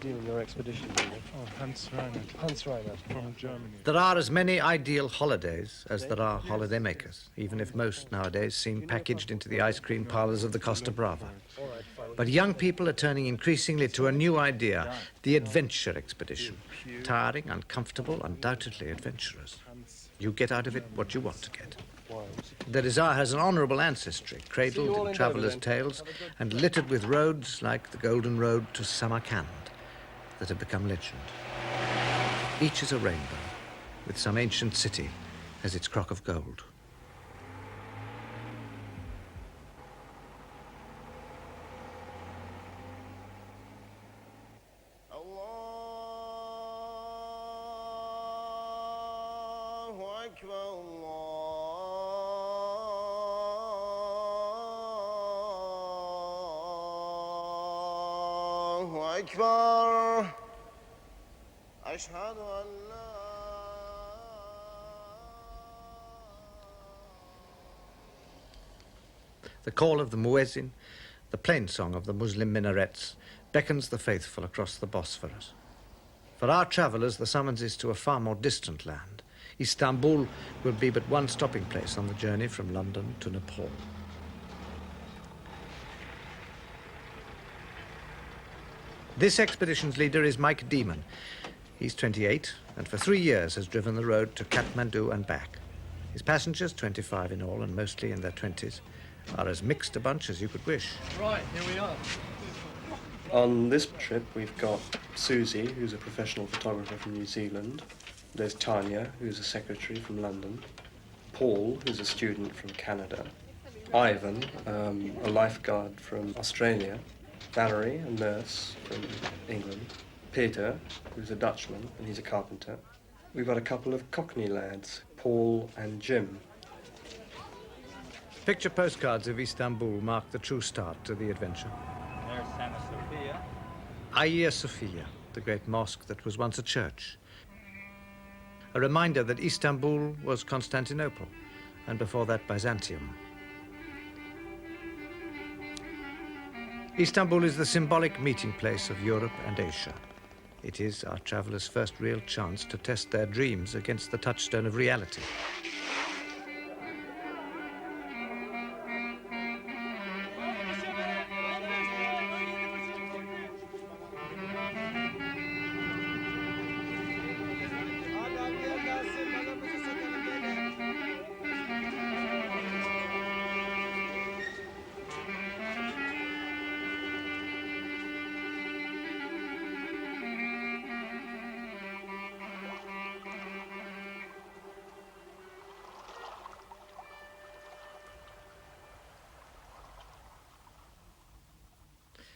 you and your expedition leader? Oh, Hans Reinhardt. Hans Reinhardt. From Germany. There are as many ideal holidays as there are holidaymakers, even if most nowadays seem packaged into the ice cream parlours of the Costa Brava. But young people are turning increasingly to a new idea, the adventure expedition. Tiring, uncomfortable, undoubtedly adventurous. You get out of it what you want to get. The desire has an honourable ancestry, cradled in travellers' tales and littered with roads like the Golden Road to Samarkand that have become legend. Each is a rainbow, with some ancient city as its crock of gold. أكبر أشهد أن لا. The call of the muezzin, the plain song of the Muslim minarets, beckons the faithful across the Bosphorus. For our travellers, the summons is to a far more distant land. Istanbul will be but one stopping place on the journey from London to Nepal. This expedition's leader is Mike Demon. He's 28 and for 3 years has driven the road to Kathmandu and back. His passengers, 25 in all and mostly in their 20s, are as mixed a bunch as you could wish. Right, here we are. On this trip, we've got Susie, who's a professional photographer from New Zealand. There's Tanya, who's a secretary from London. Paul, who's a student from Canada. Ivan, a lifeguard from Australia. Valerie, a nurse from England. Peter, who's a Dutchman, and he's a carpenter. We've got a couple of Cockney lads, Paul and Jim. Picture postcards of Istanbul mark the true start to the adventure. There's Santa Sophia. Hagia Sophia, the great mosque that was once a church. A reminder that Istanbul was Constantinople, and before that Byzantium. Istanbul is the symbolic meeting place of Europe and Asia. It is our travellers' first real chance to test their dreams against the touchstone of reality.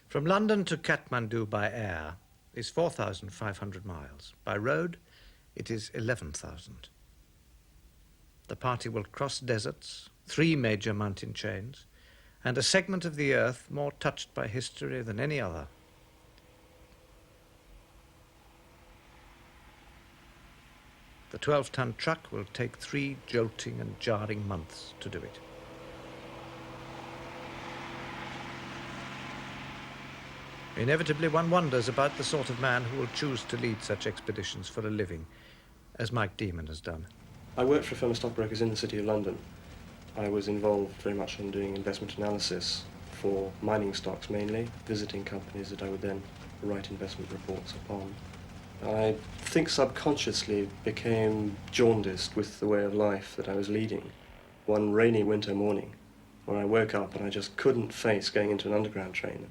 From London to Kathmandu by air is 4,500 miles. By road, it is 11,000. The party will cross deserts, 3 major mountain chains, and a segment of the earth more touched by history than any other. The 12-ton truck will take 3 jolting and jarring months to do it. Inevitably, one wonders about the sort of man who will choose to lead such expeditions for a living, as Mike Demon has done. I worked for a firm of stockbrokers in the City of London. I was involved very much in doing investment analysis for mining stocks mainly, visiting companies that I would then write investment reports upon. I think subconsciously became jaundiced with the way of life that I was leading. One rainy winter morning when I woke up and I just couldn't face going into an underground train.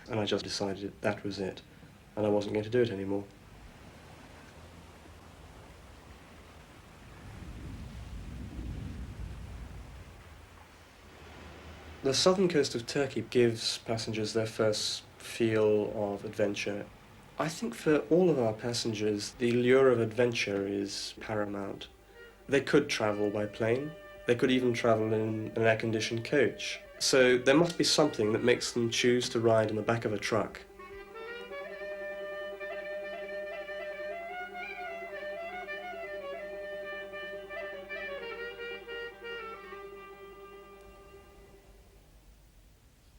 And I just decided that was it, and I wasn't going to do it anymore. The southern coast of Turkey gives passengers their first feel of adventure. I think for all of our passengers, the allure of adventure is paramount. They could travel by plane. They could even travel in an air-conditioned coach. So there must be something that makes them choose to ride in the back of a truck.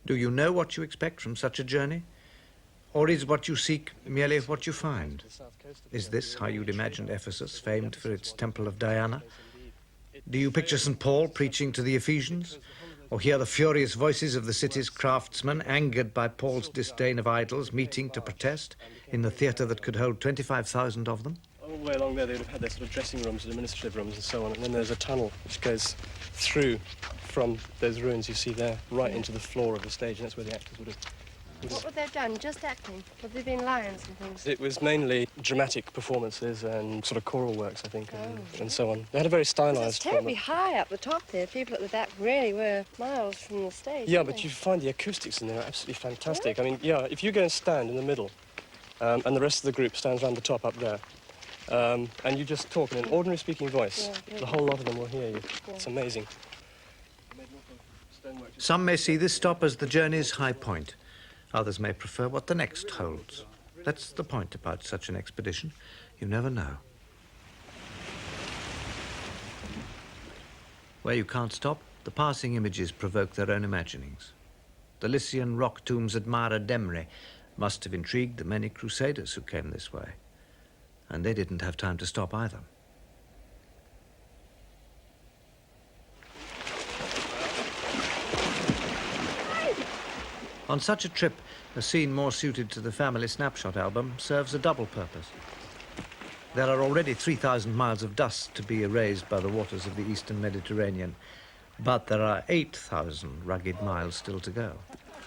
Do you know what you expect from such a journey? Or is what you seek merely what you find? Is this how you'd imagined Ephesus, famed for its temple of Diana? Do you picture St. Paul preaching to the Ephesians? Or hear the furious voices of the city's craftsmen, angered by Paul's disdain of idols, meeting to protest in the theatre that could hold 25,000 of them? All the way along there, they would have had their sort of dressing rooms, administrative rooms and so on. And then there's a tunnel which goes through from those ruins you see there, right into the floor of the stage, and that's where the actors would have... What would they have done? Just acting? Would there been lions and things? It was mainly dramatic performances and sort of choral works, I think, and so on. They had a very stylised It's terribly high up the top there. People at the back really were miles from the stage. Yeah, but you find the acoustics in there are absolutely fantastic. Really? I mean, yeah, if you go and stand in the middle, and the rest of the group stands around the top up there, and you just talk in an ordinary speaking voice, Yeah, the whole lot of them will hear you. Yeah. It's amazing. Some may see this stop as the journey's high point. Others may prefer what the next holds. That's the point about such an expedition. You never know. Where you can't stop, the passing images provoke their own imaginings. The Lycian rock tombs at Mara Demre must have intrigued the many crusaders who came this way. And they didn't have time to stop either. On such a trip, a scene more suited to the family snapshot album serves a double purpose. There are already 3,000 miles of dust to be erased by the waters of the eastern Mediterranean, but there are 8,000 rugged miles still to go,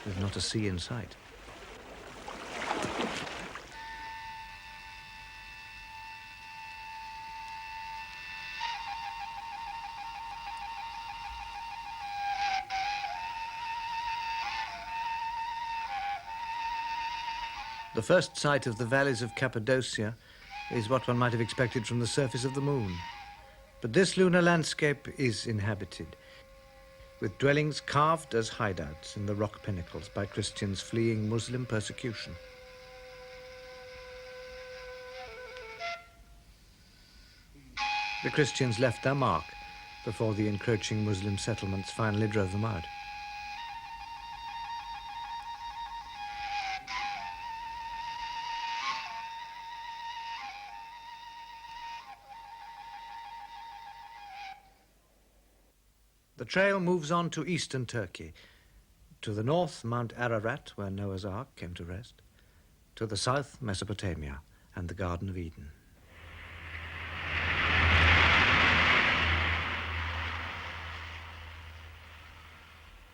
with not a sea in sight. The first sight of the valleys of Cappadocia is what one might have expected from the surface of the moon. But this lunar landscape is inhabited, with dwellings carved as hideouts in the rock pinnacles by Christians fleeing Muslim persecution. The Christians left their mark before the encroaching Muslim settlements finally drove them out. The trail moves on to eastern Turkey. To the north, Mount Ararat, where Noah's Ark came to rest. To the south, Mesopotamia and the Garden of Eden.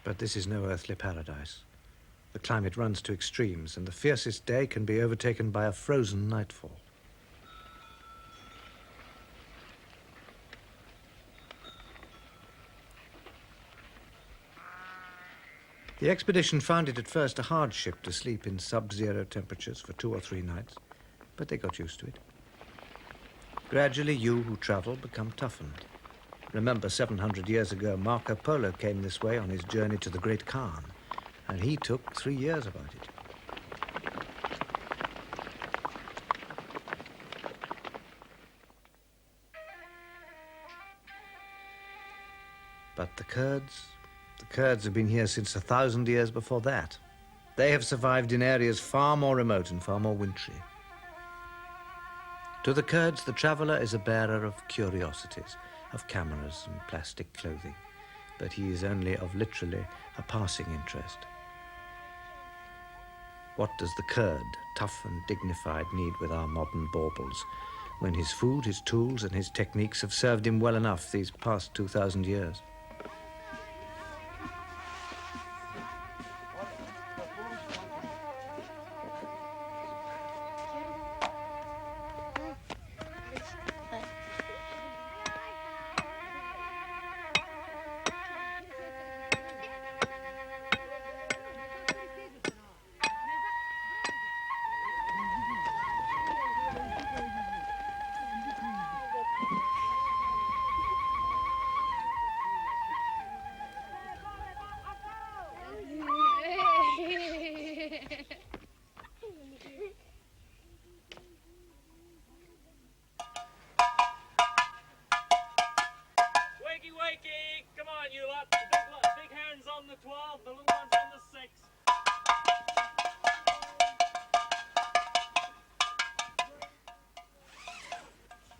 But this is no earthly paradise. The climate runs to extremes, and the fiercest day can be overtaken by a frozen nightfall. The expedition found it at first a hardship to sleep in sub-zero temperatures for 2 or 3 nights, but they got used to it. Gradually, you who travel become toughened. Remember, 700 years ago, Marco Polo came this way on his journey to the Great Khan, and he took 3 years about it. But the Kurds have been here since 1,000 years before that. They have survived in areas far more remote and far more wintry. To the Kurds, the traveller is a bearer of curiosities, of cameras and plastic clothing, but he is only of literally a passing interest. What does the Kurd, tough and dignified, need with our modern baubles, when his food, his tools and his techniques have served him well enough these past 2,000 years? Wakey! Come on, you lot. Big hands on the 12, the little ones on the 6.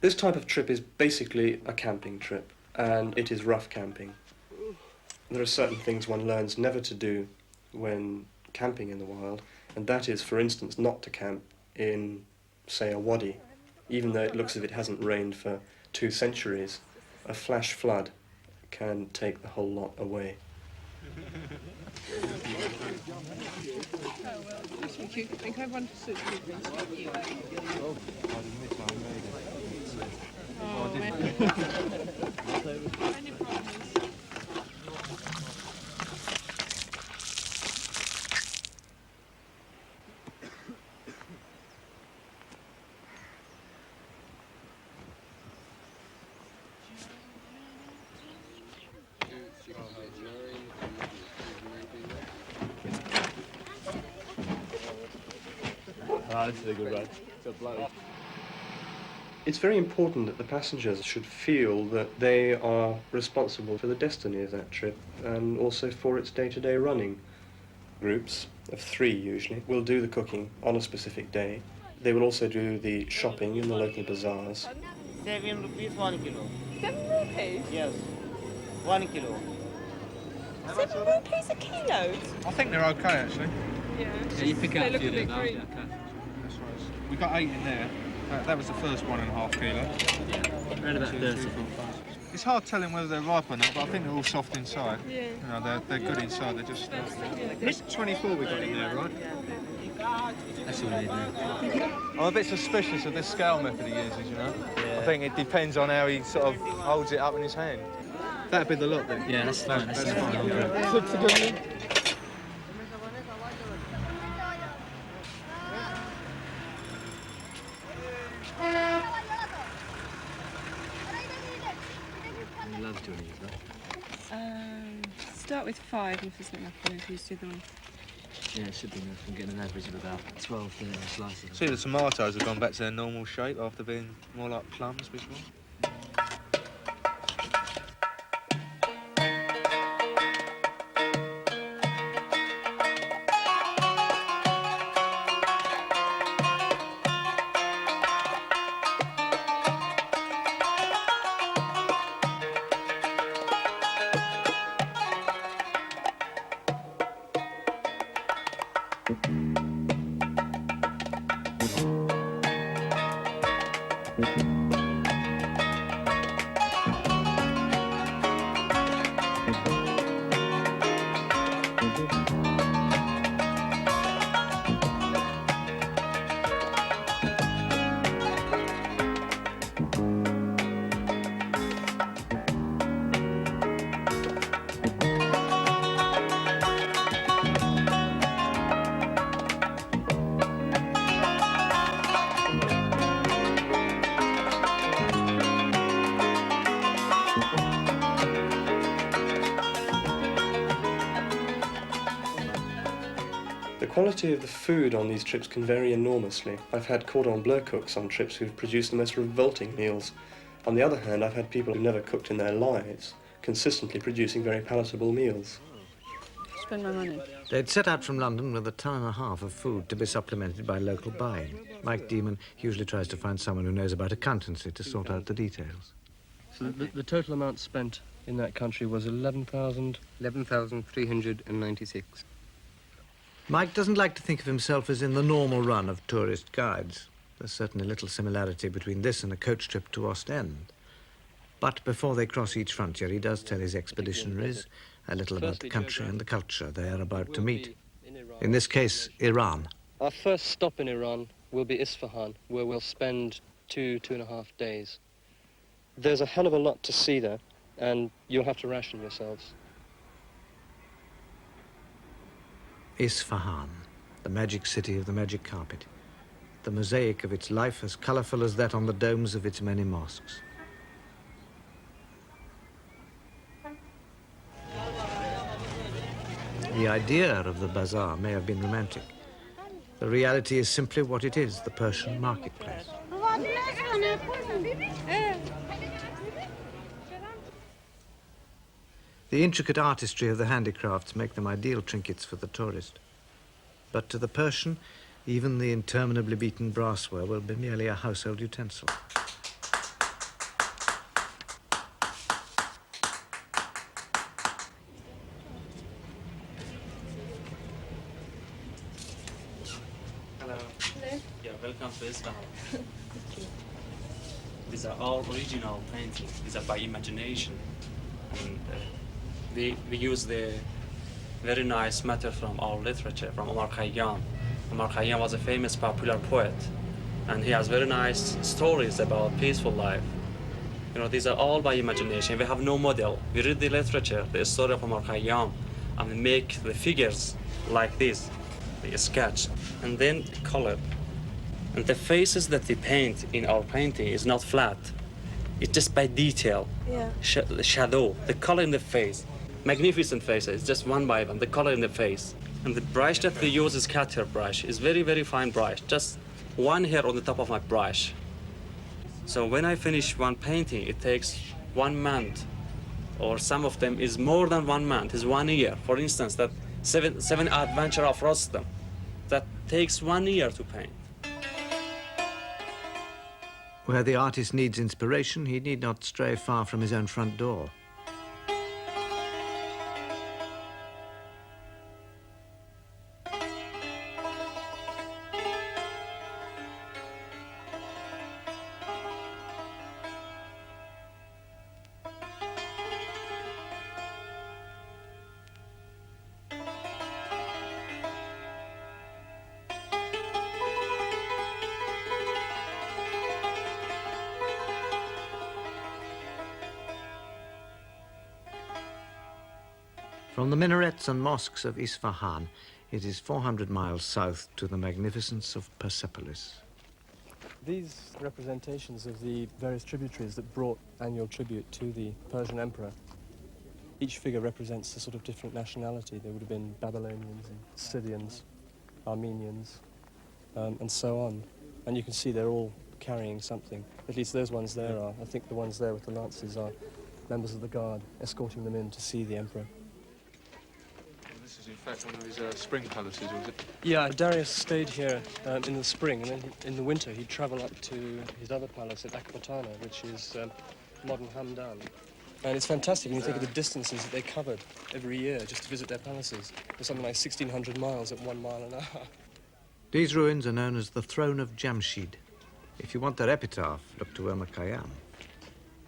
This type of trip is basically a camping trip, and it is rough camping. There are certain things one learns never to do when camping in the wild, and that is, for instance, not to camp in, say, a wadi. Even though it looks as if it hasn't rained for 2 centuries, a flash flood can take the whole lot away. Thank you. Can I have one soup, please? Oh, I admit I made it. Oh, I man. didn't. Any problems? Ah, this is a good ride. It's a bloke. It's very important that the passengers should feel that they are responsible for the destiny of that trip and also for its day-to-day running. Groups of 3 usually will do the cooking on a specific day. They will also do the shopping in the local bazaars. 7 rupees 1 kilo. 7 rupees? Yes. 1 kilo. 7 rupees a kilo? I think they're okay actually. Yeah. Yeah, you pick out They a look few a bit of those, green. yeah, okay. That's right. We got 8 in there. That was the first 1.5 kilo. Around about 30. It's hard telling whether they're ripe or not, but I think they're all soft inside. Yeah. You know, they're good inside. They're just. It's 24 we got in there, right? That's all they need now. I'm a bit suspicious of this scale method he uses, you know? I think it depends on how he sort of holds it up in his hand. That'd be the lot then. Yeah, that's fine. That's fine. I love doing these, right? Start with 5 and if there's not enough, then please do the one. Yeah, it should be enough. I'm getting an average of about 12, 13 slices. See, the tomatoes have gone back to their normal shape after being more like plums before. The quality of the food on these trips can vary enormously. I've had cordon bleu cooks on trips who've produced the most revolting meals. On the other hand, I've had people who've never cooked in their lives consistently producing very palatable meals. Spend my money. They'd set out from London with 1.5 tons of food to be supplemented by local buying. Mike Demon usually tries to find someone who knows about accountancy to sort out the details. So the total amount spent in that country was 11,396. Mike doesn't like to think of himself as in the normal run of tourist guides. There's certainly little similarity between this and a coach trip to Ostend. But before they cross each frontier, he does tell his expeditionaries a little about the country and the culture they are about to meet. In this case, Iran. Our first stop in Iran will be Isfahan, where we'll spend 2.5 days. There's a hell of a lot to see there, and you'll have to ration yourselves. Isfahan, the magic city of the magic carpet. The mosaic of its life as colourful as that on the domes of its many mosques. The idea of the bazaar may have been romantic. The reality is simply what it is, the Persian marketplace. The intricate artistry of the handicrafts make them ideal trinkets for the tourist. But to the Persian, even the interminably beaten brassware will be merely a household utensil. Welcome to Isfahan. These are all original paintings. These are by imagination. And we use the very nice matter from our literature, from Omar Khayyam. Omar Khayyam was a famous popular poet, and he has very nice stories about peaceful life. You know, these are all by imagination. We have no model. We read the literature, the story of Omar Khayyam, and we make the figures like this, the sketch, and then color. And the faces that we paint in our painting is not flat. It's just by detail, the shadow, the color in the face. Magnificent faces, just one by one, the color in the face. And the brush that we use is cat hair brush. It's very, very fine brush, just one hair on the top of my brush. So when I finish one painting, it takes 1 month, or some of them is more than 1 month, is 1 year. For instance, that seven Adventure of Rostam, that takes 1 year to paint. Where the artist needs inspiration, he need not stray far from his own front door. From the minarets and mosques of Isfahan, it is 400 miles south to the magnificence of Persepolis. These representations of the various tributaries that brought annual tribute to the Persian emperor, each figure represents a sort of different nationality. There would have been Babylonians and Scythians, Armenians, and so on. And you can see they're all carrying something. At least those ones there are. I think the ones there with the lances are members of the guard escorting them in to see the emperor. This is in fact one of his spring palaces, was it? Yeah, Darius stayed here in the spring, and then in the winter he'd travel up to his other palace at Akbatana, which is modern Hamdan. And it's fantastic when you think of the distances that they covered every year just to visit their palaces. There's something like 1,600 miles at 1 mile an hour. These ruins are known as the Throne of Jamshid. If you want their epitaph, look to Omar Khayyam.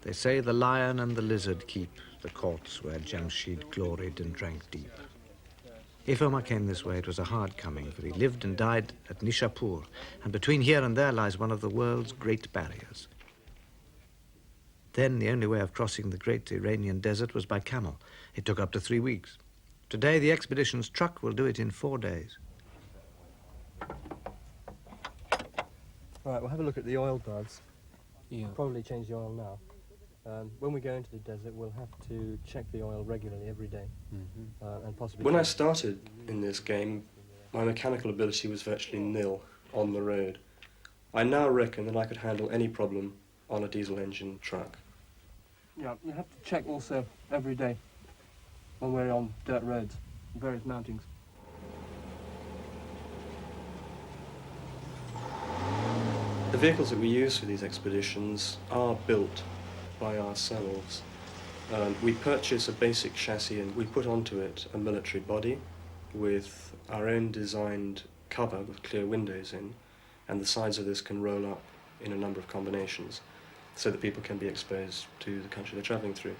They say the lion and the lizard keep the courts where Jamshid gloried and drank deep. If Omar came this way, it was a hard coming, for he lived and died at Nishapur, and between here and there lies one of the world's great barriers. Then the only way of crossing the great Iranian desert was by camel. It took up to 3 weeks. Today, the expedition's truck will do it in 4 days. All right, we'll have a look at the oil baths. Yeah. Probably change the oil now. When we go into the desert, we'll have to check the oil regularly every day, and possibly... When I started in this game, my mechanical ability was virtually nil on the road. I now reckon that I could handle any problem on a diesel engine truck. Yeah, you have to check also every day when we're on dirt roads, various mountings. The vehicles that we use for these expeditions are built by ourselves. We purchase a basic chassis and we put onto it a military body with our own designed cover with clear windows in, and the sides of this can roll up in a number of combinations so that people can be exposed to the country they're travelling through.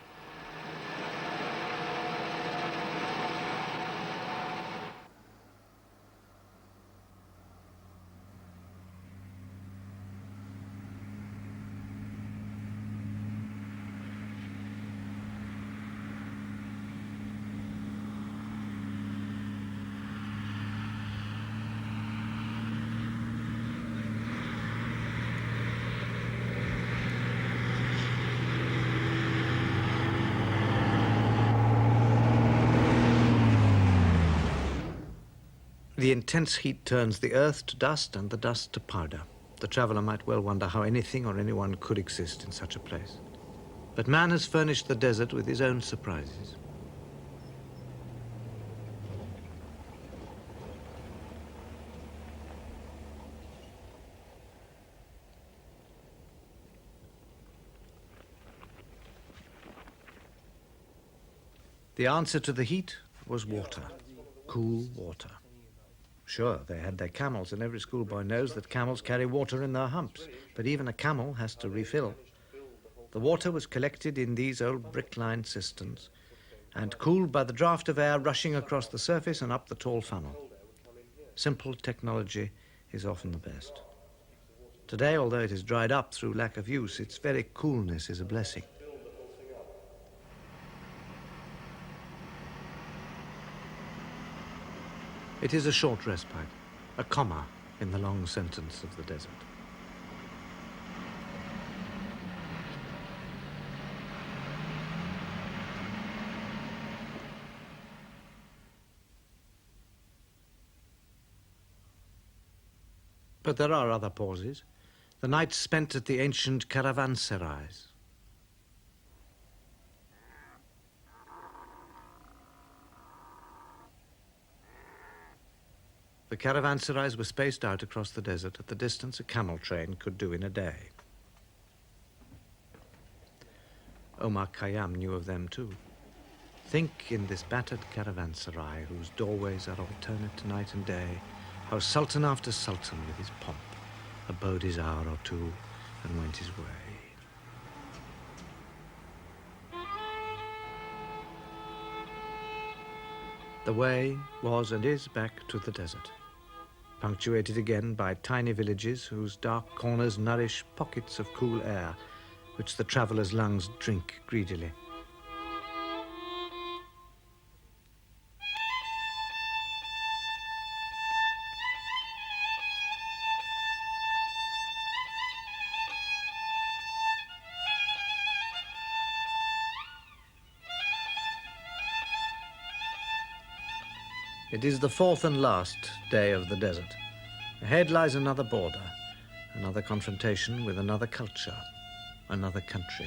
The intense heat turns the earth to dust and the dust to powder. The traveller might well wonder how anything or anyone could exist in such a place. But man has furnished the desert with his own surprises. The answer to the heat was water, cool water. Sure, they had their camels, and every schoolboy knows that camels carry water in their humps, but even a camel has to refill. The water was collected in these old brick-lined cisterns and cooled by the draft of air rushing across the surface and up the tall funnel. Simple technology is often the best. Today, although it is dried up through lack of use, its very coolness is a blessing. It is a short respite, a comma in the long sentence of the desert. But there are other pauses. The nights spent at the ancient caravanserais. The caravanserais were spaced out across the desert at the distance a camel train could do in a day. Omar Khayyam knew of them too. Think in this battered caravanserai whose doorways are alternate night and day, how sultan after sultan with his pomp abode his hour or two and went his way. The way was and is back to the desert, punctuated again by tiny villages whose dark corners nourish pockets of cool air, which the traveller's lungs drink greedily. It is the fourth and last day of the desert. Ahead lies another border, another confrontation with another culture, another country.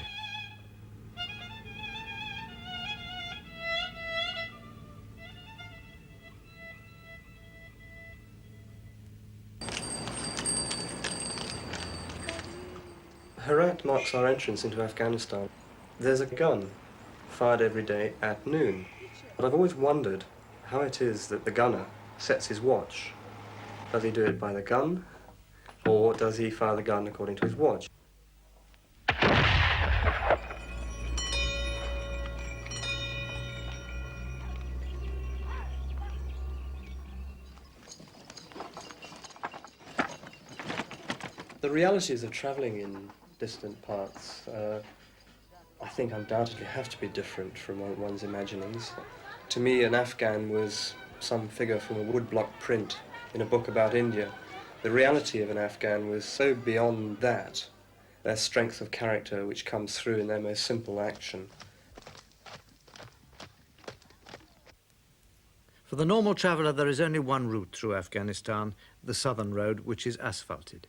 Herat marks our entrance into Afghanistan. There's a gun fired every day at noon. But I've always wondered how it is that the gunner sets his watch. Does he do it by the gun, or does he fire the gun according to his watch? The realities of travelling in distant parts, I think undoubtedly have to be different from one's imaginings. To me, an Afghan was some figure from a woodblock print in a book about India. The reality of an Afghan was so beyond that, their strength of character which comes through in their most simple action. For the normal traveller, there is only one route through Afghanistan, the southern road, which is asphalted.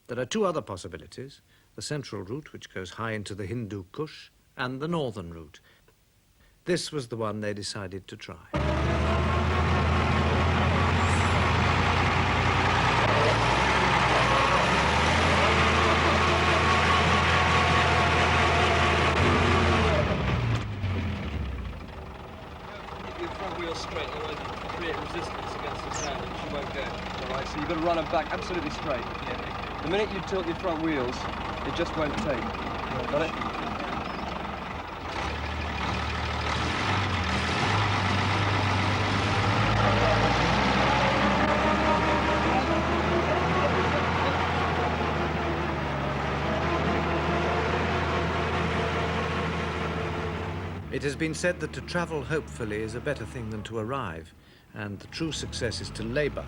There are two other possibilities, the central route, which goes high into the Hindu Kush, and the northern route. This was the one they decided to try. Keep your front wheel straight, otherwise you create resistance against the sand and she won't go. All right, so you've got to run them back absolutely straight. Yeah. The minute you tilt your front wheels, it just won't take. Got it? It has been said that to travel hopefully is a better thing than to arrive, and the true success is to labour.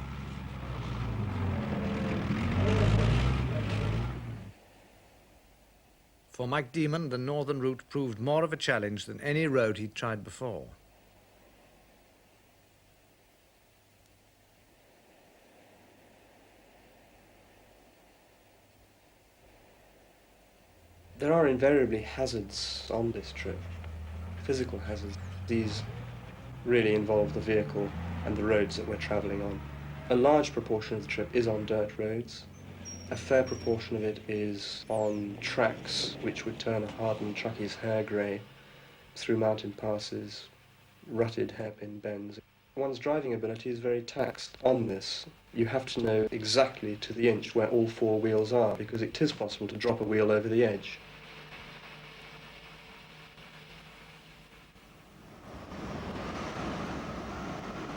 For Mike Demon, the northern route proved more of a challenge than any road he'd tried before. There are invariably hazards on this trip, physical hazards. These really involve the vehicle and the roads that we're travelling on. A large proportion of the trip is on dirt roads. A fair proportion of it is on tracks which would turn a hardened truckie's hair grey through mountain passes, rutted hairpin bends. One's driving ability is very taxed on this. You have to know exactly to the inch where all four wheels are, because it is possible to drop a wheel over the edge.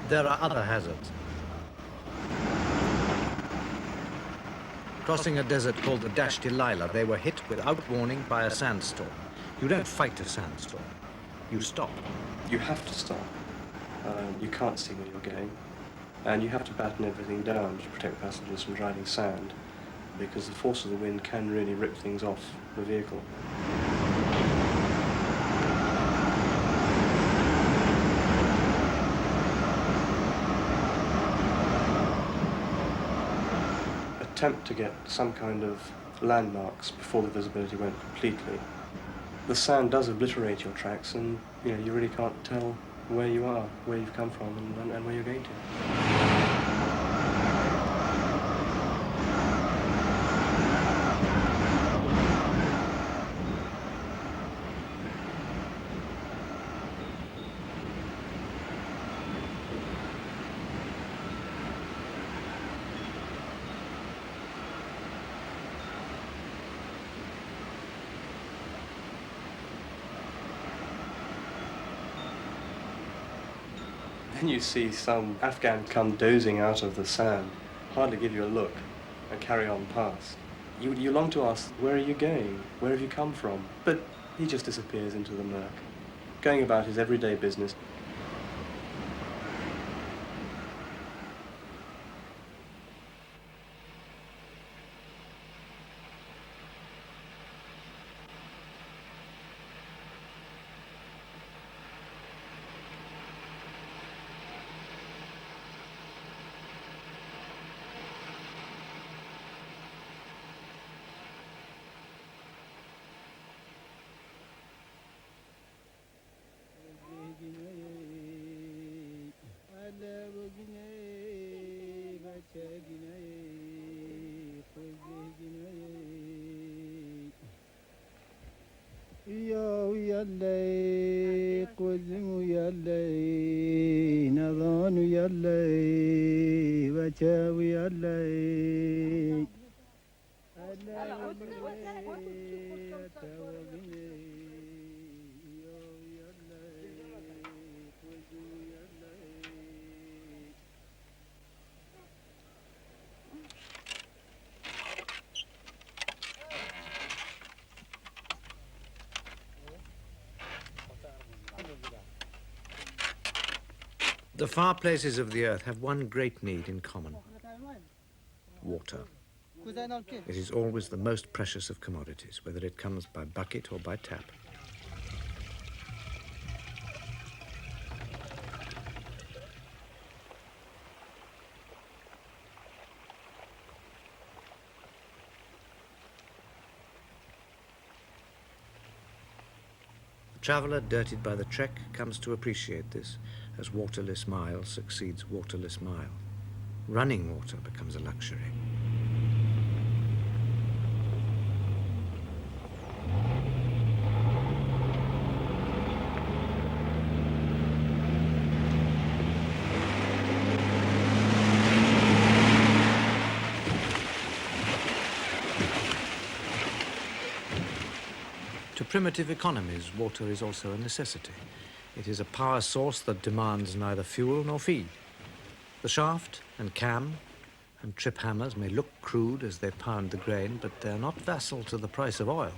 There are other hazards. Crossing a desert called the Dasht-e Laila, they were hit without warning by a sandstorm. You don't fight a sandstorm. You stop. You have to stop. You can't see where you're going. And you have to batten everything down to protect passengers from driving sand, because the force of the wind can really rip things off the vehicle. Attempt to get some kind of landmarks before the visibility went completely. The sand does obliterate your tracks, and you really can't tell where you are, where you've come from, and where you're going to. Then you see some Afghan come dozing out of the sand, hardly give you a look, and carry on past. You long to ask, where are you going? Where have you come from? But he just disappears into the murk, going about his everyday business. The far places of the earth have one great need in common: water. It is always the most precious of commodities, whether it comes by bucket or by tap. The traveller, dirtied by the trek, comes to appreciate this, as waterless mile succeeds waterless mile. Running water becomes a luxury. To primitive economies, water is also a necessity. It is a power source that demands neither fuel nor feed. The shaft and cam and trip hammers may look crude as they pound the grain, but they're not vassal to the price of oil.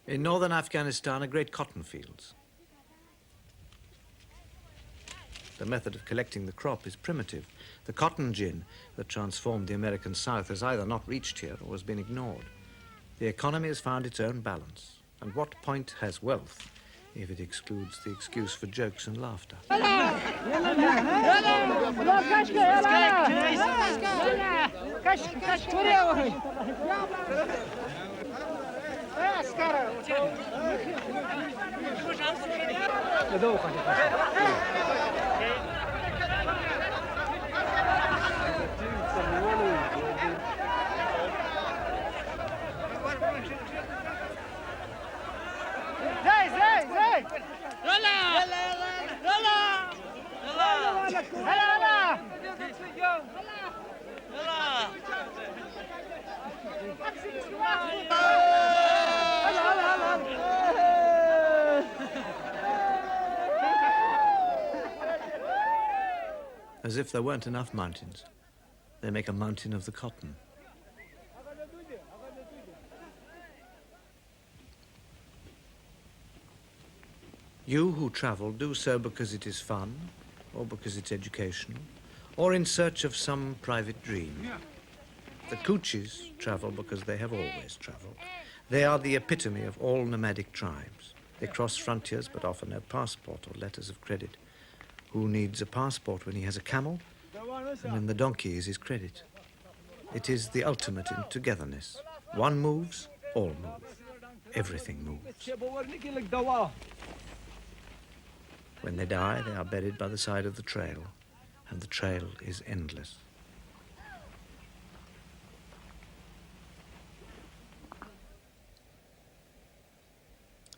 In northern Afghanistan are great cotton fields. The method of collecting the crop is primitive. The cotton gin that transformed the American South has either not reached here or has been ignored. The economy has found its own balance. And what point has wealth if it excludes the excuse for jokes and laughter? As if there weren't enough mountains, they make a mountain of the cotton. You who travel do so because it is fun, or because it's educational, or in search of some private dream. The Coochies travel because they have always traveled. They are the epitome of all nomadic tribes. They cross frontiers but offer no passport or letters of credit. Who needs a passport when he has a camel? And when the donkey is his credit. It is the ultimate in togetherness. One moves, all move. Everything moves. When they die, they are buried by the side of the trail, and the trail is endless.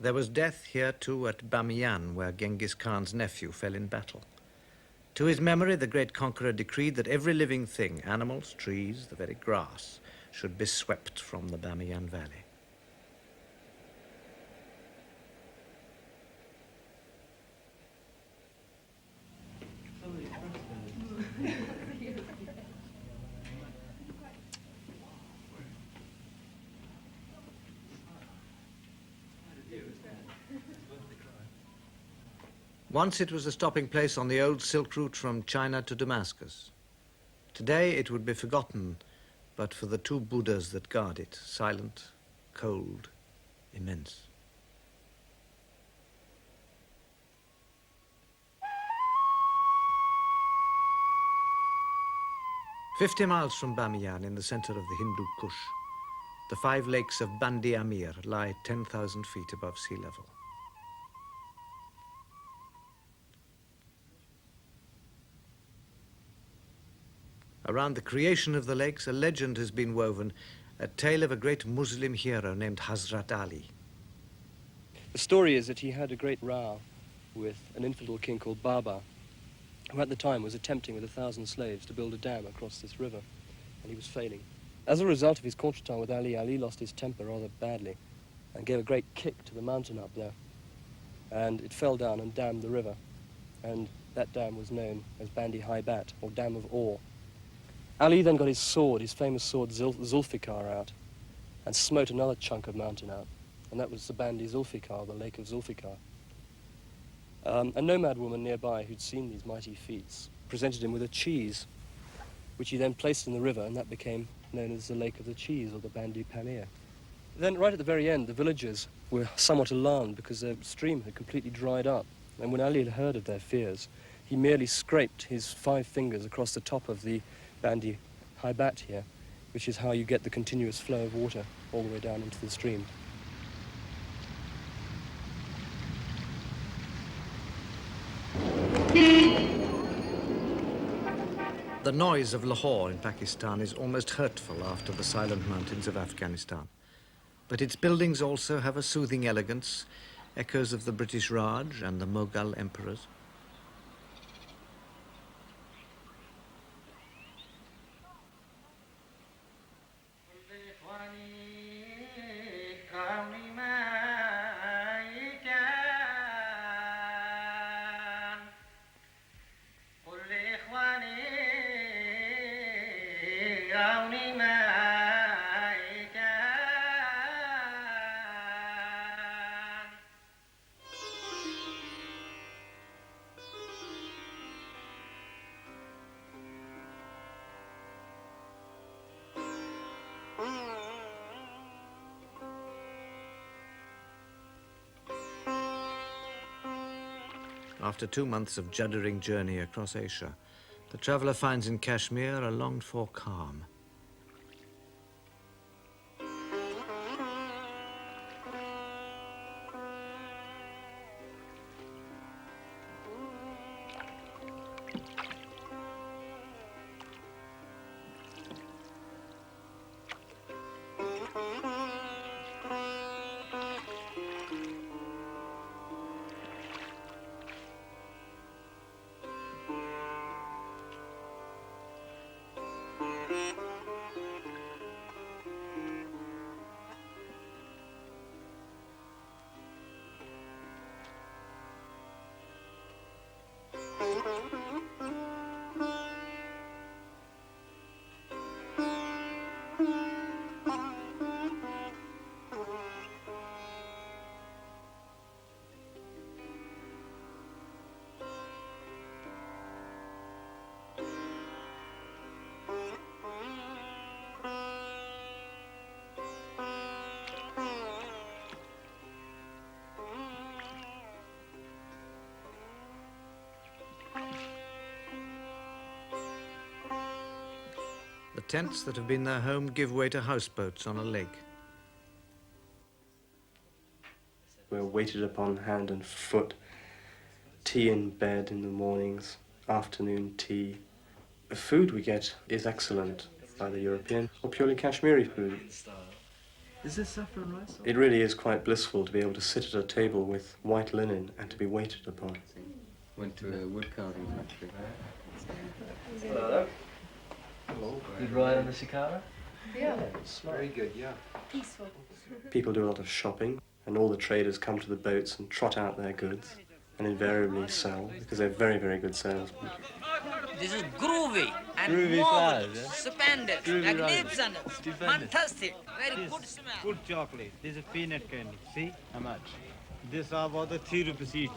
There was death here too at Bamiyan, where Genghis Khan's nephew fell in battle. To his memory, the great conqueror decreed that every living thing, animals, trees, the very grass, should be swept from the Bamiyan Valley. Once it was a stopping place on the old Silk Route from China to Damascus. Today it would be forgotten, but for the two Buddhas that guard it, silent, cold, immense. "50 miles from Bamiyan, in the center of the Hindu Kush, the 5 lakes of Bandi Amir lie 10,000 feet above sea level. Around the creation of the lakes, a legend has been woven, a tale of a great Muslim hero named Hazrat Ali. The story is that he had a great row with an infidel king called Baba, who at the time was attempting with 1,000 slaves to build a dam across this river, and he was failing. As a result of his contretemps with Ali, Ali lost his temper rather badly and gave a great kick to the mountain up there, and it fell down and dammed the river, and that dam was known as Bandi Haibat, or Dam of Ore. Ali then got his sword, his famous sword Zulfikar, out and smote another chunk of mountain out, and that was the Bandi Zulfikar, the Lake of Zulfikar. A nomad woman nearby who'd seen these mighty feats presented him with a cheese, which he then placed in the river, and that became known as the Lake of the Cheese, or the Bandi Pamir. Then right at the very end, the villagers were somewhat alarmed because their stream had completely dried up, and when Ali had heard of their fears, he merely scraped his 5 fingers across the top of the Bandi Haibat here, which is how you get the continuous flow of water all the way down into the stream. The noise of Lahore in Pakistan is almost hurtful after the silent mountains of Afghanistan. But its buildings also have a soothing elegance, echoes of the British Raj and the Mughal emperors. After 2 months of juddering journey across Asia, the traveller finds in Kashmir a longed-for calm. tents that have been their home give way to houseboats on a lake. We're waited upon hand and foot, tea in bed in the mornings, afternoon tea. The food we get is excellent, either European or purely Kashmiri food. Is this saffron rice? It really is quite blissful to be able to sit at a table with white linen and to be waited upon. Went to a wood carving factory. Hello. Good ride on the Shikara? Yeah. It's very good, yeah. Peaceful. People do a lot of shopping, and all the traders come to the boats and trot out their goods and invariably sell, because they're very, very good salesmen. This is groovy and Groovy flowers, yeah? stupendous, Groovy magnificent, Stupendous. fantastic, very good smell. Good chocolate. This is peanut candy. See how much? This are about the 3 rupees each.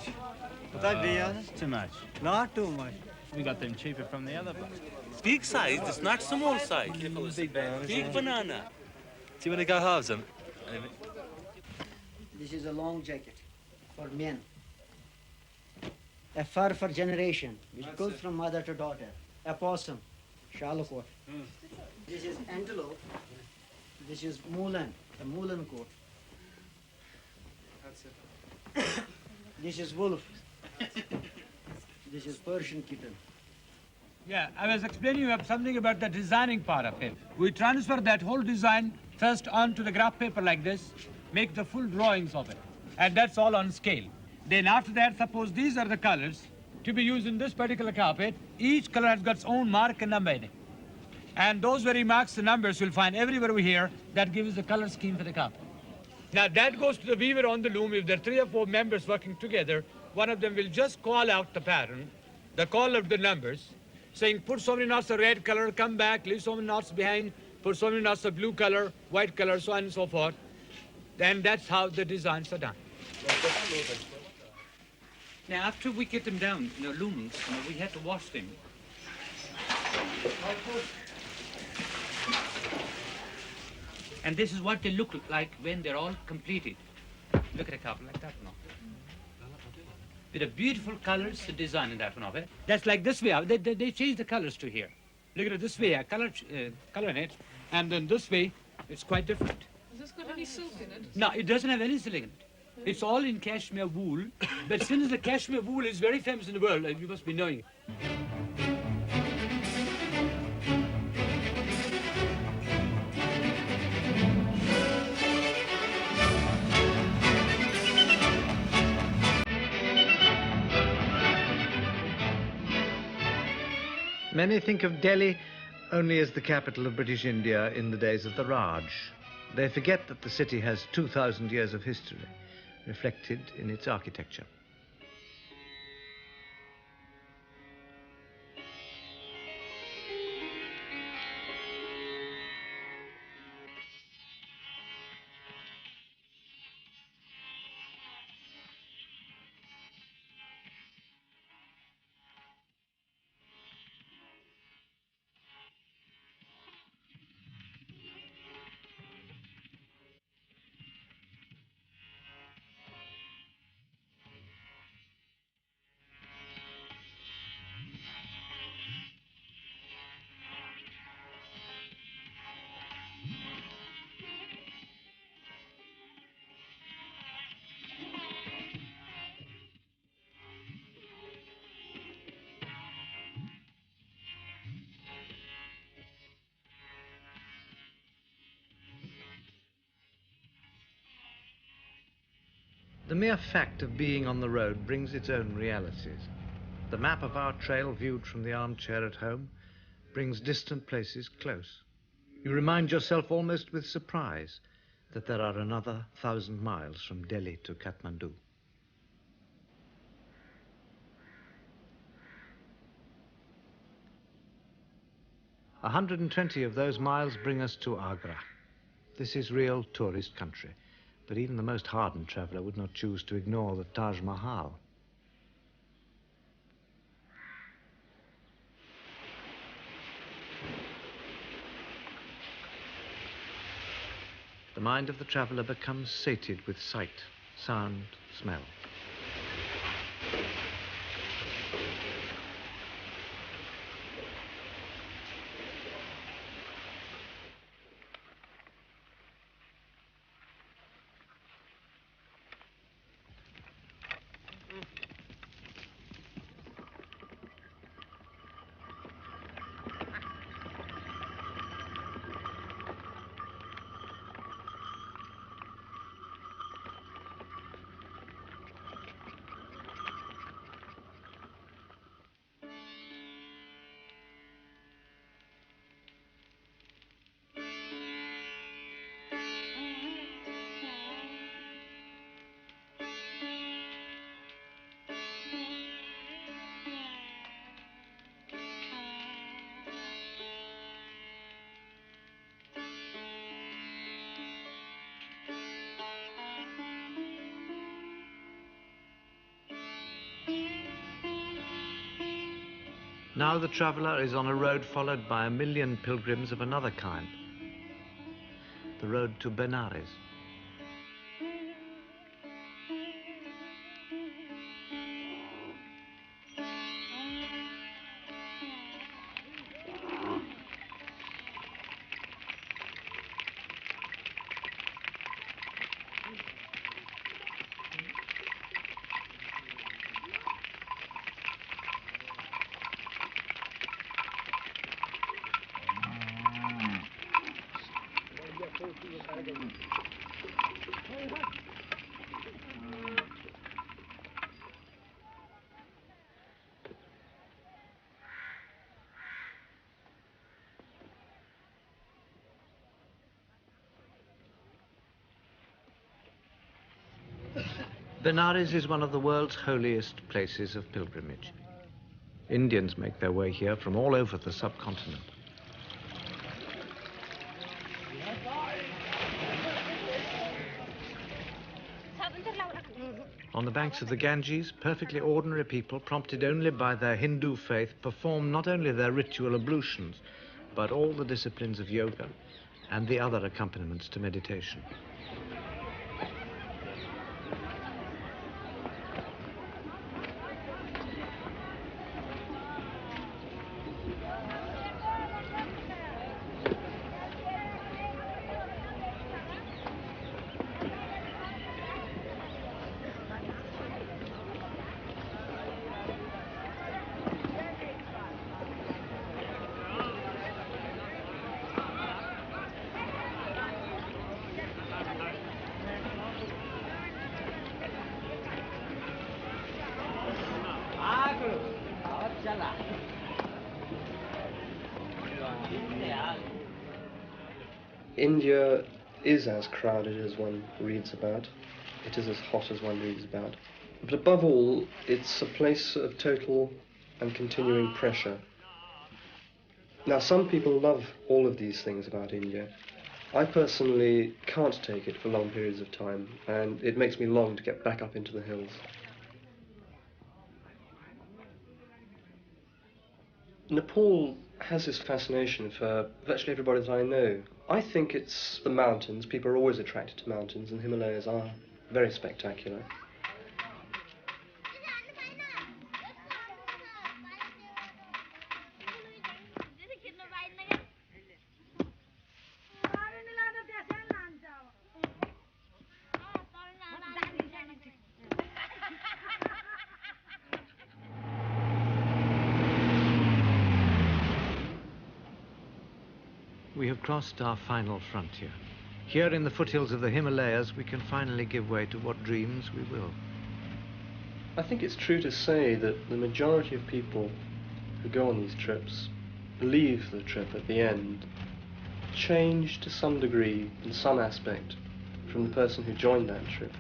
Would that be honest? Too much. Not too much. We got them cheaper from the other place. Big size, it's not small size. Big banana. Do you want to go halves them? This is a long jacket for men. A fur for generation, which goes from mother to daughter. A possum, shallow coat. This is antelope. This is moolan, a moolan coat. This is wolf. This is Persian kitten. Yeah, I was explaining you something about the designing part of it. We transfer that whole design first onto the graph paper like this, make the full drawings of it, and that's all on scale. Then after that, suppose these are the colors to be used in this particular carpet. Each color has got its own mark and number in it. And those very marks and numbers you'll find everywhere we here that gives the color scheme for the carpet. Now that goes to the weaver on the loom. If there are 3 or 4 members working together, one of them will just call out the pattern, the call of the numbers, saying put so many knots of red color, come back, leave so many knots behind, put so many knots of blue color, white color, so on and so forth. And that's how the designs are done. Now, after we get them down, looms, we have to wash them. And this is what they look like when they're all completed. Look at a couple like that one. With the beautiful colors, the design in that one of it. That's like this way. They change the colors to here. Look at it this way, color in it. And then this way, it's quite different. Has this got any silk in it? No, it doesn't have any silk in it. It's all in cashmere wool. But since the cashmere wool is very famous in the world, you must be knowing it. Many think of Delhi only as the capital of British India in the days of the Raj. They forget that the city has 2,000 years of history, reflected in its architecture. The mere fact of being on the road brings its own realities. The map of our trail viewed from the armchair at home brings distant places close. You remind yourself almost with surprise that there are another 1,000 miles from Delhi to Kathmandu. A 120 of those miles bring us to Agra. This is real tourist country. But even the most hardened traveller would not choose to ignore the Taj Mahal. The mind of the traveller becomes sated with sight, sound, smell. Now the traveller is on a road followed by 1 million pilgrims of another kind, the road to Benares. Benares is one of the world's holiest places of pilgrimage. Indians make their way here from all over the subcontinent. On the banks of the Ganges, perfectly ordinary people, prompted only by their Hindu faith, perform not only their ritual ablutions, but all the disciplines of yoga and the other accompaniments to meditation. India is as crowded as one reads about. It is as hot as one reads about. But above all, it's a place of total and continuing pressure. Now, some people love all of these things about India. I personally can't take it for long periods of time, and it makes me long to get back up into the hills. Nepal has this fascination for virtually everybody that I know. I think it's the mountains. People are always attracted to mountains, and the Himalayas are very spectacular. We have crossed our final frontier. Here in the foothills of the Himalayas, we can finally give way to what dreams we will. I think it's true to say that the majority of people who go on these trips leave the trip at the end changed to some degree, in some aspect, from the person who joined that trip.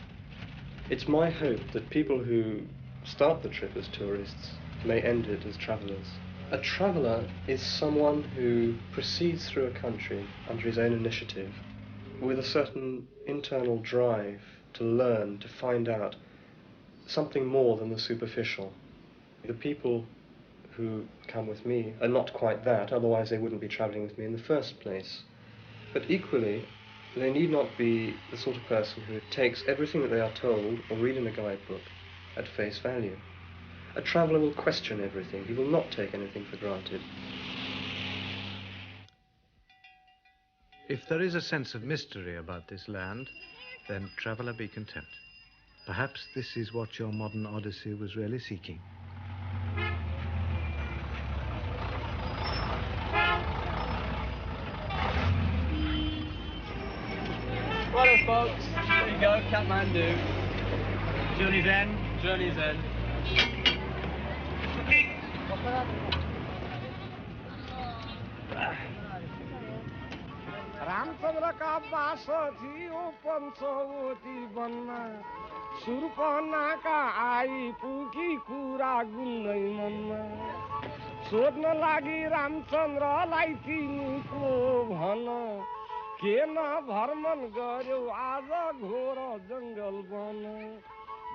It's my hope that people who start the trip as tourists may end it as travellers. A traveller is someone who proceeds through a country under his own initiative with a certain internal drive to learn, to find out something more than the superficial. The people who come with me are not quite that, otherwise they wouldn't be travelling with me in the first place. But equally, they need not be the sort of person who takes everything that they are told or read in a guidebook at face value. A traveller will question everything. He will not take anything for granted. If there is a sense of mystery about this land, then traveller, be content. Perhaps this is what your modern Odyssey was really seeking. Righto, folks. There you go, Kathmandu. Journey's end. Journey's end. Ramchandra का वास थियो पंचवटी वनमा सुर्पना का आई पुगी कुरा गुन्दै मनमा सोध्न लागि रामचन्द्रलाई तिमीको भन के न भ्रमण गर्यो आज घोर जङ्गल वन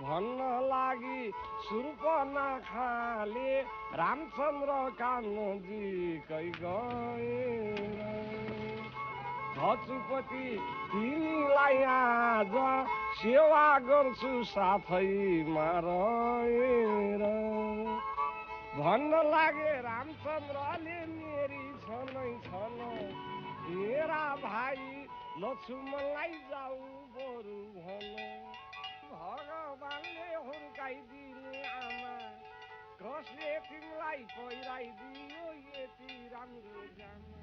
भन्न लागि सुर्पनखाले रामचन्द्र कान्जीकै गएर हजुरपति तिमीलाई आज सेवा गर्छु साथैमा रहेर भन्न लागे रामचन्द्रले मेरी छनै छन मेरा भाइ लक्ष्मणलाई जाऊ बरु भन भगवानले हुर्काइदिने आमा कसले तिमीलाई पहिराइदियो यति राम्रो जामा